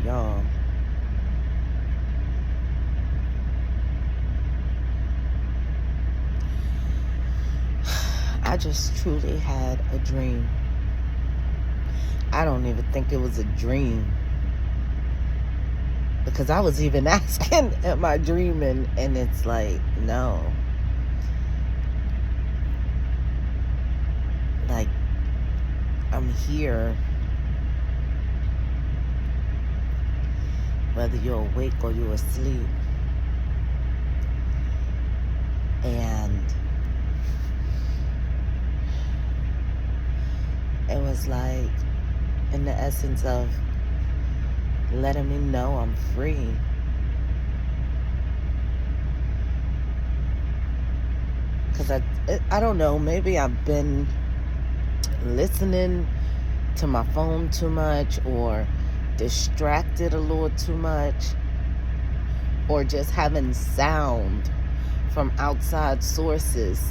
Y'all, I just truly had a dream. I don't even think it was a dream because I was even asking, am I dreaming? And it's like, no. Like, I'm here whether you're awake or you're asleep. And it was like, in the essence of letting me know I'm free. Because I don't know, maybe I've been listening to my phone too much, or distracted a little too much, or just having sound from outside sources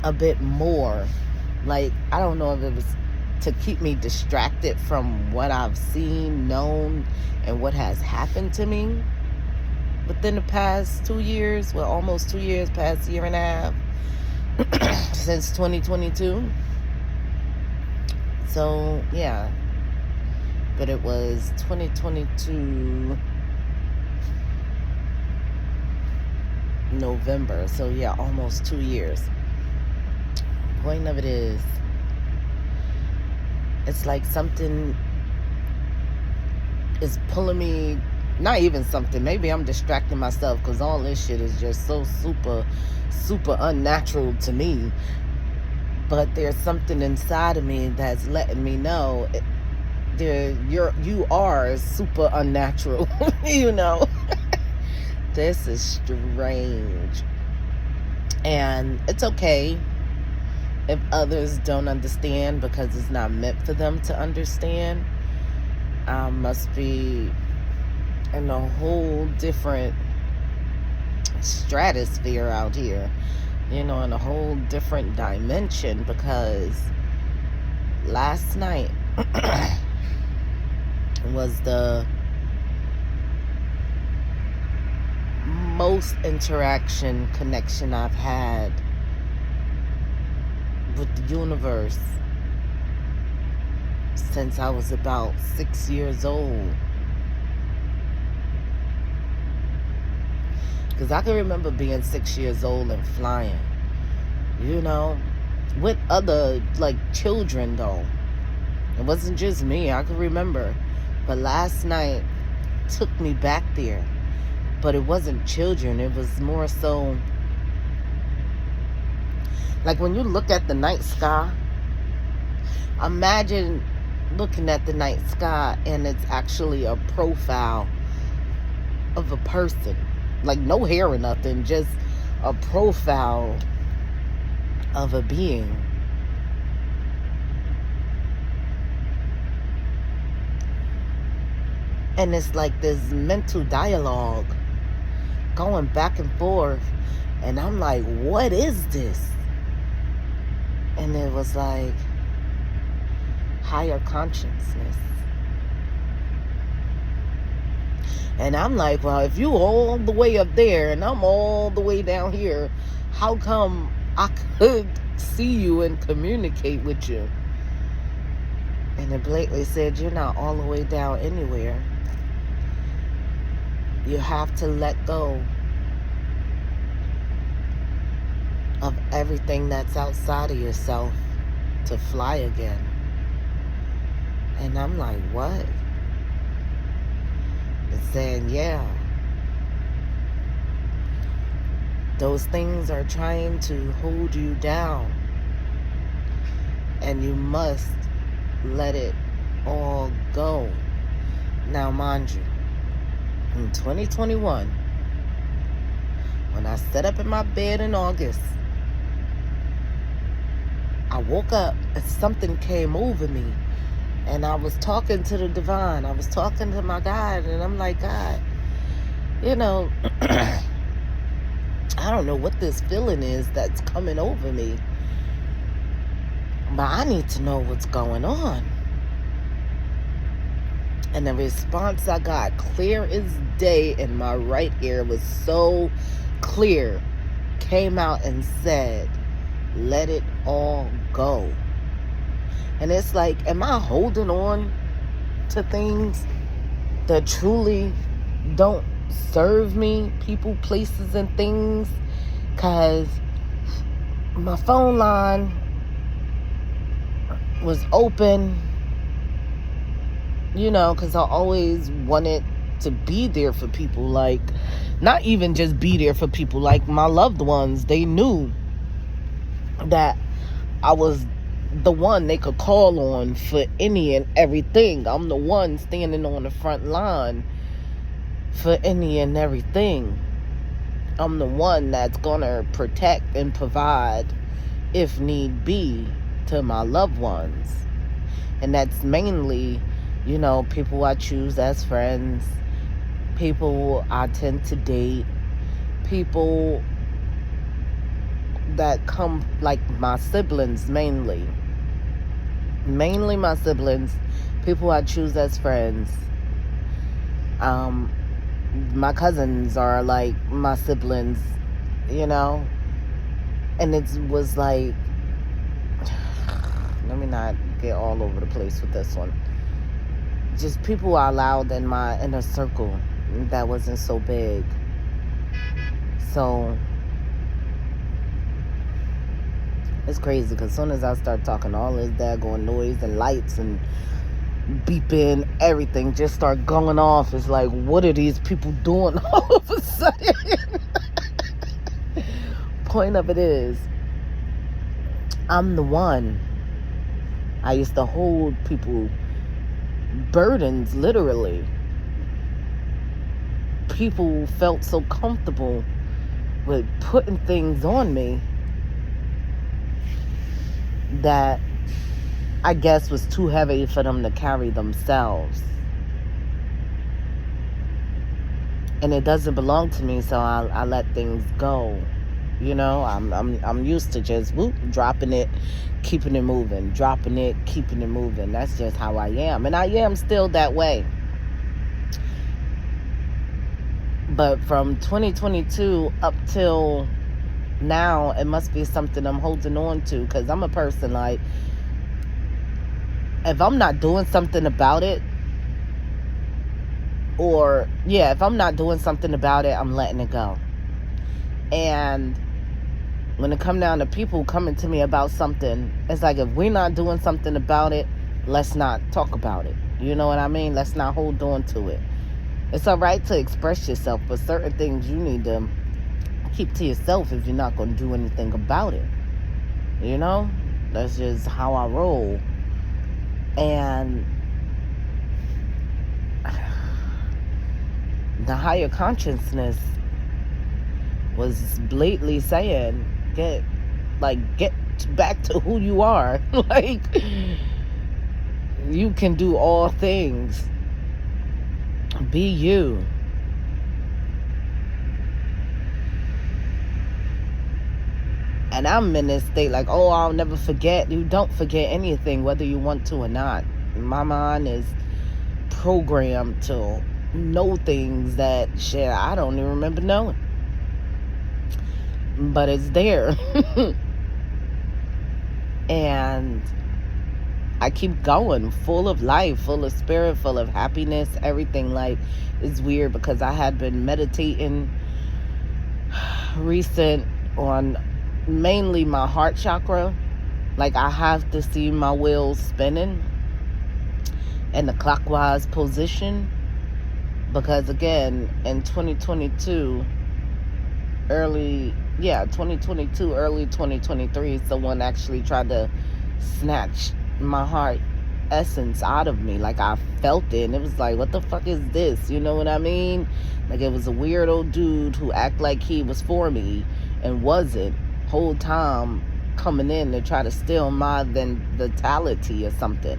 a bit more. Like, I don't know if it was to keep me distracted from what I've seen, known, and what has happened to me within the past 2 years, well, almost 2 years, past year and a half, since 2022. So, yeah. But it was 2022 November. So, yeah, almost 2 years. Point of it is, it's like something is pulling me, not even something, maybe I'm distracting myself because all this shit is just so super unnatural to me. But there's something inside of me that's letting me know you are super unnatural. You know. This is strange. And it's okay if others don't understand, because it's not meant for them to understand. I must be in a whole different stratosphere out here, in a whole different dimension, because last night was the most connection I've had with the universe since I was about 6 years old. Because I can remember being 6 years old and flying, with other, children, though. It wasn't just me, I can remember. But last night took me back there. But it wasn't children, it was more so, like when you look at the night sky, imagine looking at the night sky and it's actually a profile of a person. Like no hair or nothing, just a profile of a being. And it's like this mental dialogue going back and forth. And I'm like, what is this? And it was like higher consciousness. And I'm like, well, if you all the way up there and I'm all the way down here, how come I could see you and communicate with you? And it blatantly said, you're not all the way down anywhere. You have to let go of everything that's outside of yourself to fly again. And I'm like, what? It's saying, yeah, those things are trying to hold you down, and you must let it all go. Now, mind you, in 2021, when I sat up in my bed in August, I woke up and something came over me. And I was talking to the divine. I was talking to my God. And I'm like, God, I don't know what this feeling is that's coming over me. But I need to know what's going on. And the response I got, clear as day in my right ear, was so clear, came out and said, let it all go. And it's like, am I holding on to things that truly don't serve me, people, places, and things? Because my phone line was open, because I always wanted to be there for people. Like, not even just be there for people, like my loved ones. They knew that I was the one they could call on for any and everything. I'm the one standing on the front line for any and everything. I'm the one that's gonna protect and provide, if need be, to my loved ones. And that's mainly, people I choose as friends, people I tend to date, people that come, like my siblings, mainly my siblings, people I choose as friends. My cousins are like my siblings, and it was like, let me not get all over the place with this one. Just people I allowed in my inner circle that wasn't so big. So it's crazy, because as soon as I start talking, all this daggone noise and lights and beeping, everything just start going off. It's like, what are these people doing all of a sudden? Point of it is, I'm the one. I used to hold people burdens, literally. People felt so comfortable with putting things on me that I guess was too heavy for them to carry themselves. And it doesn't belong to me, so I let things go. I'm used to just dropping it, keeping it moving, dropping it, keeping it moving. That's just how I am. And I am still that way. But from 2022 up till now, it must be something I'm holding on to, because I'm a person, like, if I'm not doing something about it, if I'm not doing something about it, I'm letting it go. And when it come down to people coming to me about something, it's like, if we're not doing something about it, let's not talk about it. You know what I mean? Let's not hold on to it. It's all right to express yourself, but certain things you need to keep to yourself if you're not going to do anything about it. That's just how I roll. And the higher consciousness was blatantly saying, get back to who you are. Like, you can do all things. Be you. And I'm in this state like, oh, I'll never forget. You don't forget anything, whether you want to or not. My mind is programmed to know things that, I don't even remember knowing. But it's there. And I keep going, full of life, full of spirit, full of happiness, everything. Like, it's weird, because I had been meditating recent on mainly my heart chakra. Like, I have to see my wheels spinning in the clockwise position, because again, in 2022, early 2023, someone actually tried to snatch my heart essence out of me. Like, I felt it, and it was like, what the fuck is this? You know what I mean? Like, it was a weird old dude who acted like he was for me and wasn't, whole time coming in to try to steal my vitality or something,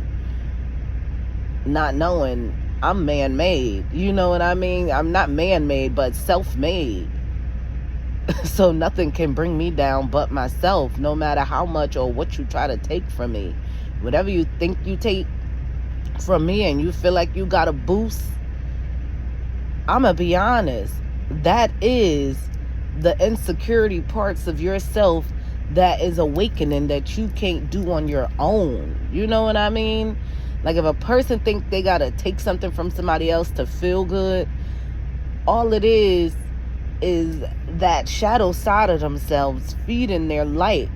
not knowing I'm man-made. You know what I mean? I'm not man-made, but self-made. So nothing can bring me down but myself, no matter how much or what you try to take from me. Whatever you think you take, from me and you feel like you got a boost, I'm going to be honest. That is the insecurity parts of yourself that is awakening that you can't do on your own. You know what I mean? Like if a person thinks they got to take something from somebody else to feel good, all it is that shadow side of themselves feeding their light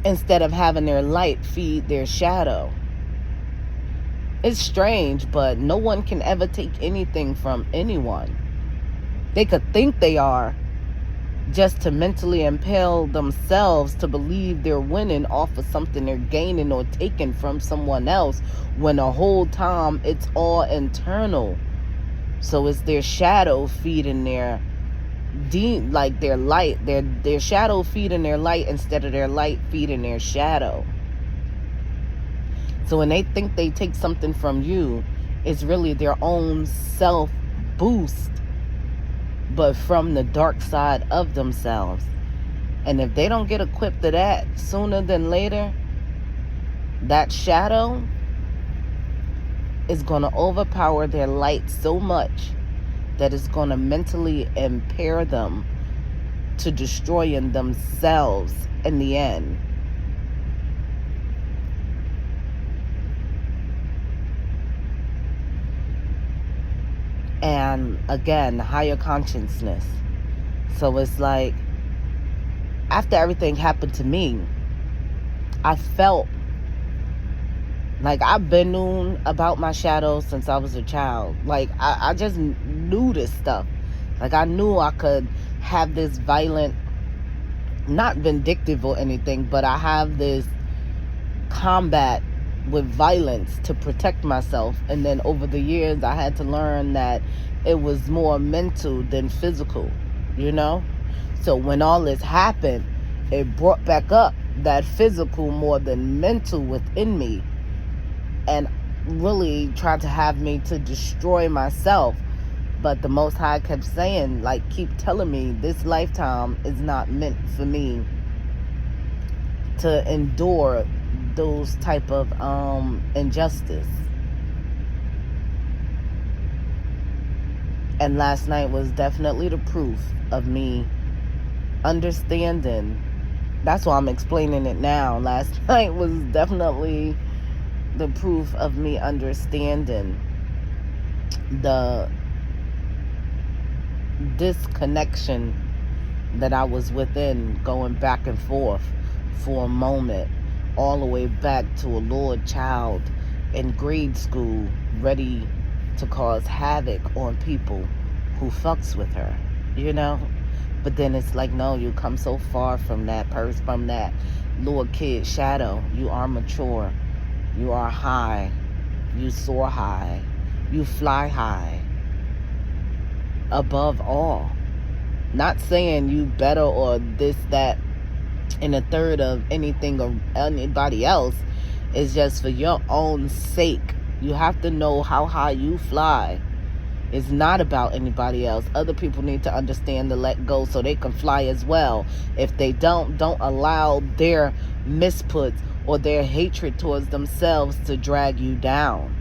instead of having their light feed their shadow. It's strange, but no one can ever take anything from anyone. They could think they are, just to mentally impel themselves to believe they're winning off of something they're gaining or taking from someone else, when the whole time it's all internal. So it's their shadow feeding their their light, their shadow feeding their light instead of their light feeding their shadow. So when they think they take something from you, it's really their own self boost, but from the dark side of themselves. And if they don't get equipped to that sooner than later, that shadow is going to overpower their light so much that it's going to mentally impair them to destroying themselves in the end. And again, higher consciousness. So it's like, after everything happened to me, I felt like I've been known about my shadow since I was a child. Like I just knew this stuff. Like I knew I could have this violent, not vindictive or anything, but I have this combat with violence to protect myself. And then over the years I had to learn that it was more mental than physical, you know? So when all this happened, it brought back up that physical more than mental within me, and really tried to have me to destroy myself. But the Most High kept saying, like, keep telling me this lifetime is not meant for me to endure those type of injustice. And last night was definitely the proof of me understanding. That's why I'm explaining it now. Last night was definitely the proof of me understanding the disconnection that I was within, going back and forth for a moment, all the way back to a little child in grade school, ready to cause havoc on people who fucks with her, you know? But then it's like, no, you come so far from that person, from that little kid shadow. You are mature. You are high. You soar high. You fly high. Above all. Not saying you better or this, that, and a third of anything or anybody else. It's just for your own sake. You have to know how high you fly. It's not about anybody else. Other people need to understand to let go so they can fly as well. If they don't allow their misputs or their hatred towards themselves to drag you down.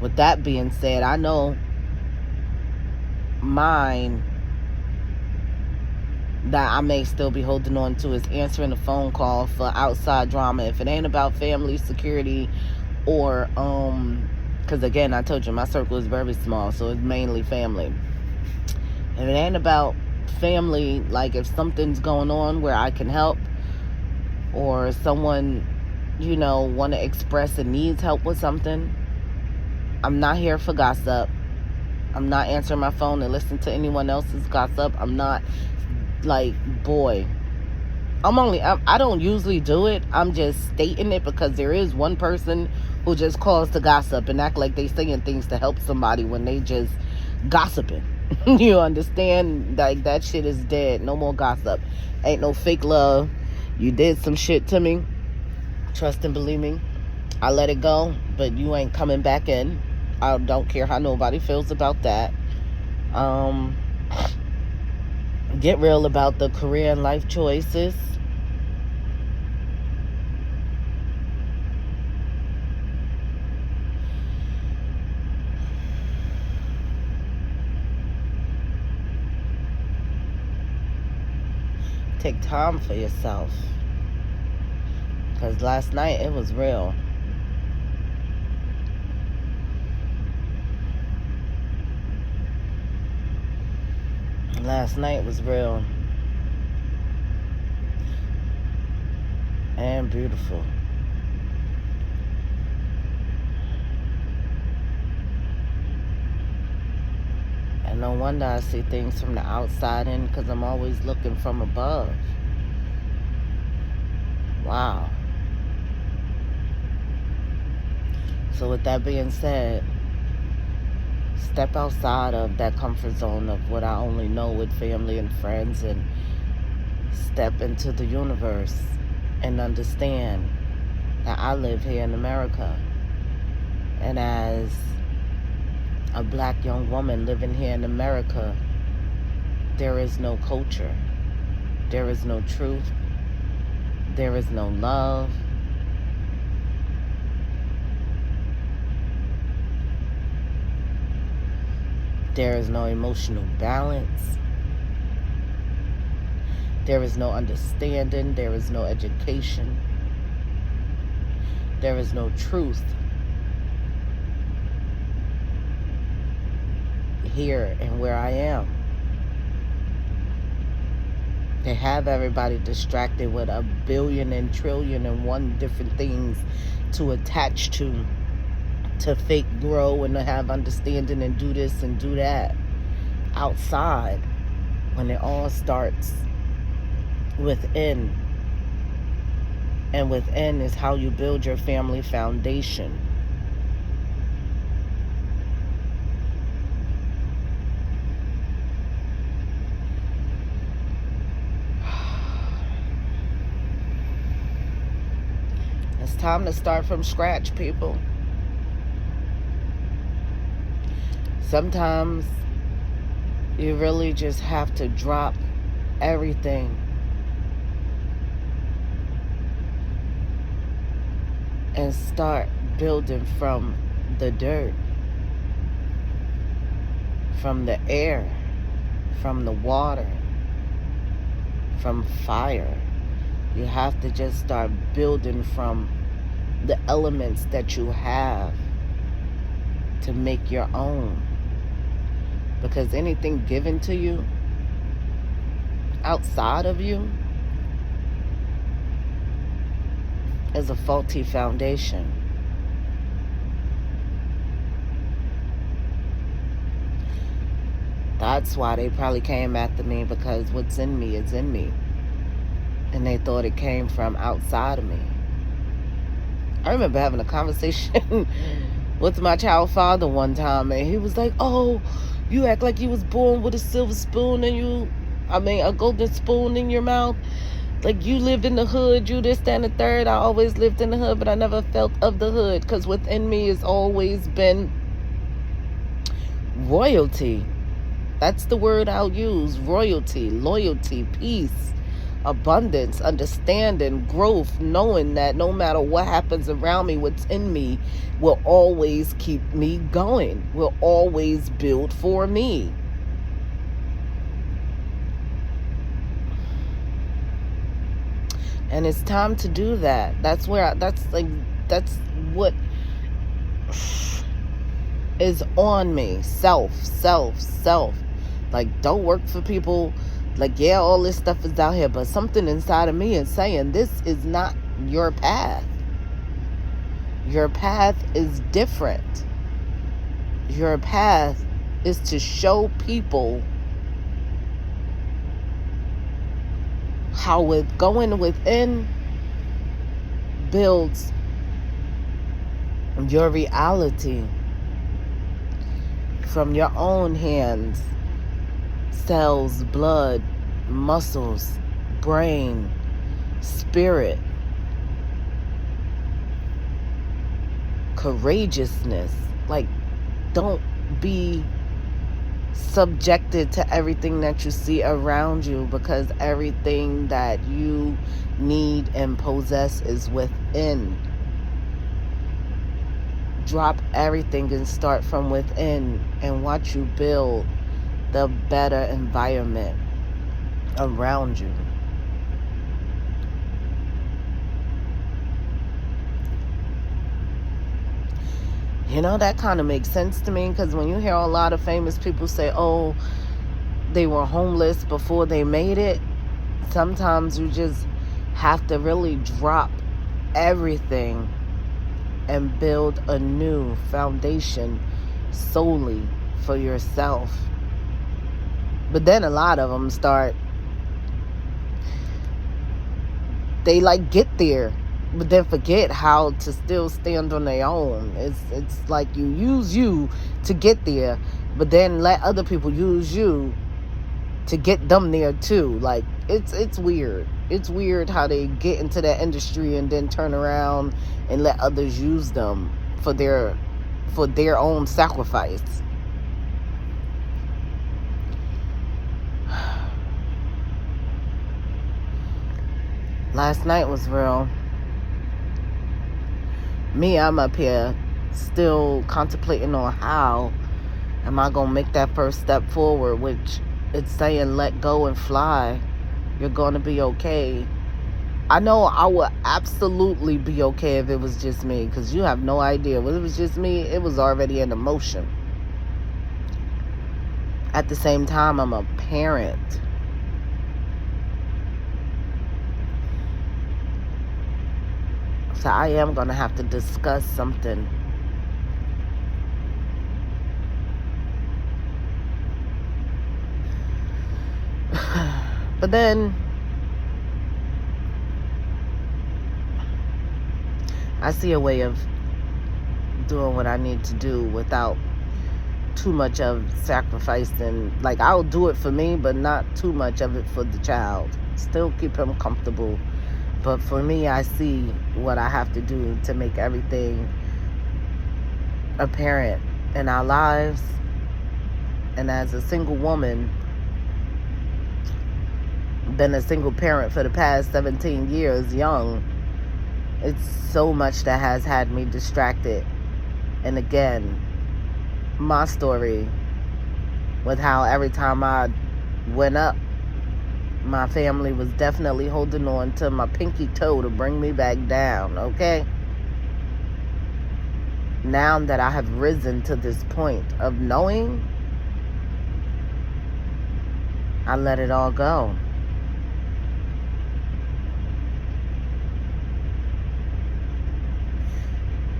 With that being said, I know mine that I may still be holding on to is answering a phone call for outside drama. If it ain't about family, security, or because again, I told you my circle is very small, so it's mainly family. If it ain't about family, like if something's going on where I can help, or someone, you know, want to express and needs help with something, I'm not here for gossip. I'm not answering my phone and listening to anyone else's gossip. I'm not, like, boy. I don't usually do it. I'm just stating it because there is one person who just calls to gossip and act like they saying things to help somebody when they just gossiping. You understand? Like, that shit is dead. No more gossip. Ain't no fake love. You did some shit to me. Trust and believe me. I let it go, but you ain't coming back in. I don't care how nobody feels about that. Get real about the career and life choices. Take time for yourself. Because last night it was real. Last night was real. And beautiful. And no wonder I see things from the outside in, because I'm always looking from above. Wow. So with that being said, step outside of that comfort zone of what I only know with family and friends, and step into the universe and understand that I live here in America. And as a black young woman living here in America, there is no culture. There is no truth. There is no love. There is no emotional balance. There is no understanding. There is no education. There is no truth here and where I am. They have everybody distracted with a billion and trillion and one different things to attach to fake grow and to have understanding and do this and do that outside, when it all starts within. And within is how you build your family foundation. It's time to start from scratch, people. Sometimes you really just have to drop everything and start building from the dirt, from the air, from the water, from fire. You have to just start building from the elements that you have to make your own. Because anything given to you outside of you is a faulty foundation. That's why they probably came after me, because what's in me is in me. And they thought it came from outside of me. I remember having a conversation with my child father one time, and he was like, oh, you act like you was born with a silver spoon and a golden spoon in your mouth. Like you lived in the hood, you this, that, and the third. I always lived in the hood, but I never felt of the hood, because within me has always been royalty. That's the word I'll use. Royalty, loyalty, peace, abundance, understanding, growth, knowing that no matter what happens around me, what's in me will always keep me going, will always build for me. And it's time to do that. That's what is on me. Self. Like, don't work for people. Like, yeah, all this stuff is out here, but something inside of me is saying this is not your path. Your path is different. Your path is to show people how with going within builds your reality from your own hands, cells, blood, muscles, brain, spirit, courageousness. Like, don't be subjected to everything that you see around you, because everything that you need and possess is within. Drop everything and start from within, and watch you build the better environment around you. You know, that kind of makes sense to me, because when you hear a lot of famous people say, oh, they were homeless before they made it, sometimes you just have to really drop everything and build a new foundation solely for yourself. But then a lot of them they like get there, but then forget how to still stand on their own. It's like you use you to get there, but then let other people use you to get them there too. Like, it's weird. It's weird how they get into that industry and then turn around and let others use them for their own sacrifice. Last night was real. Me, I'm up here still contemplating on how am I gonna make that first step forward, which it's saying let go and fly. You're gonna be okay. I know I would absolutely be okay if it was just me, because you have no idea. If it was just me, it was already in motion. At the same time, I'm a parent. So I am going to have to discuss something. But then I see a way of doing what I need to do without too much of sacrificing. Like, I'll do it for me, but not too much of it for the child. Still keep him comfortable. But for me, I see what I have to do to make everything apparent in our lives. And as a single woman, been a single parent for the past 17 years, young, it's so much that has had me distracted. And again, my story with how every time I went up, my family was definitely holding on to my pinky toe to bring me back down, okay? Now that I have risen to this point of knowing, I let it all go.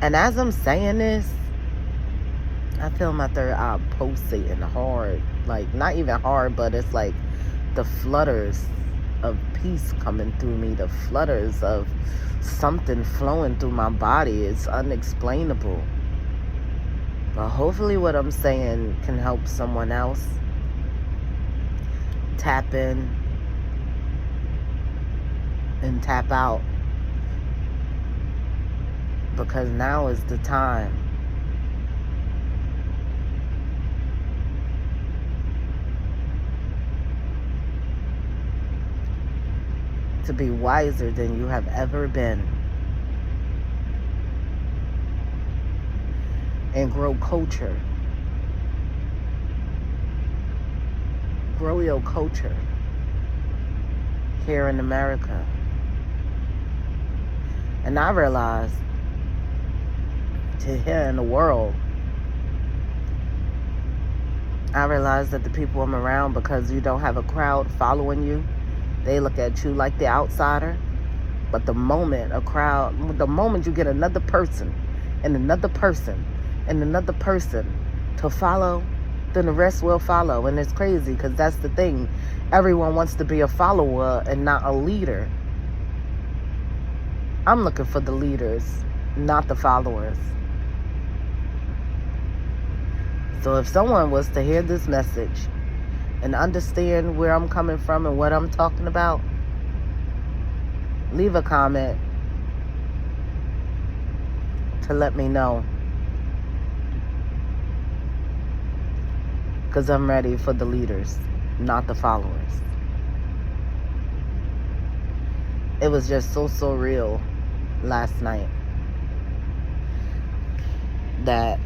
And as I'm saying this, I feel my third eye pulsating hard. Like, not even hard, but it's like the flutters of peace coming through me, the flutters of something flowing through my body. It's unexplainable. But hopefully what I'm saying can help someone else tap in and tap out. Because now is the time. To be wiser than you have ever been. And grow culture. Grow your culture here in America. And I realized to here in the world, I realized that the people I'm around, because you don't have a crowd following you, they look at you like the outsider. But the moment you get another person and another person and another person to follow, then the rest will follow. And it's crazy, because that's the thing. Everyone wants to be a follower and not a leader. I'm looking for the leaders, not the followers. So if someone was to hear this message and understand where I'm coming from and what I'm talking about, leave a comment to let me know. Because I'm ready for the leaders, not the followers. It was just so real last night that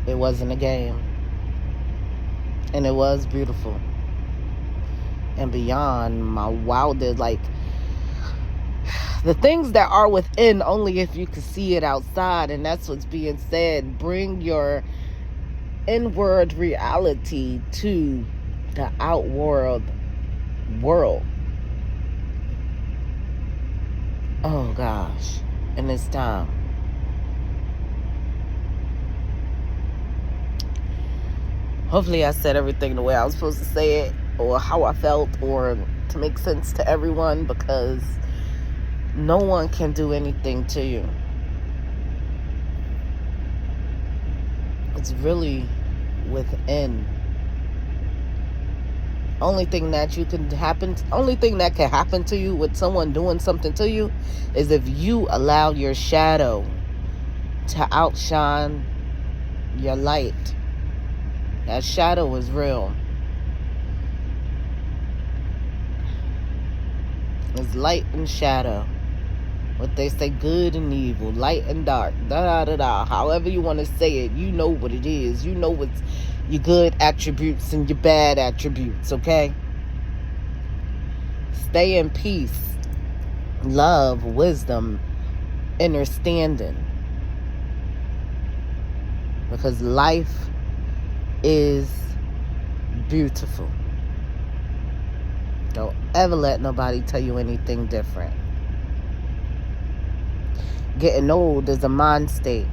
it wasn't a game. And it was beautiful. And beyond my wildest, like, the things that are within, only if you can see it outside. And that's what's being said. Bring your inward reality to the outward world. Oh gosh. And it's time. Hopefully I said everything the way I was supposed to say it, or how I felt, or to make sense to everyone, because no one can do anything to you. It's really within. Only thing that can happen to you with someone doing something to you is if you allow your shadow to outshine your light. That shadow is real. It's light and shadow. What they say, good and evil, light and dark, da-da-da-da. However you want to say it, you know what it is. You know what's your good attributes and your bad attributes, okay? Stay in peace, love, wisdom, understanding. Because life is beautiful. Don't ever let nobody tell you anything different. Getting old is a mind state.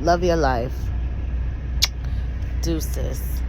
Love your life. Deuces.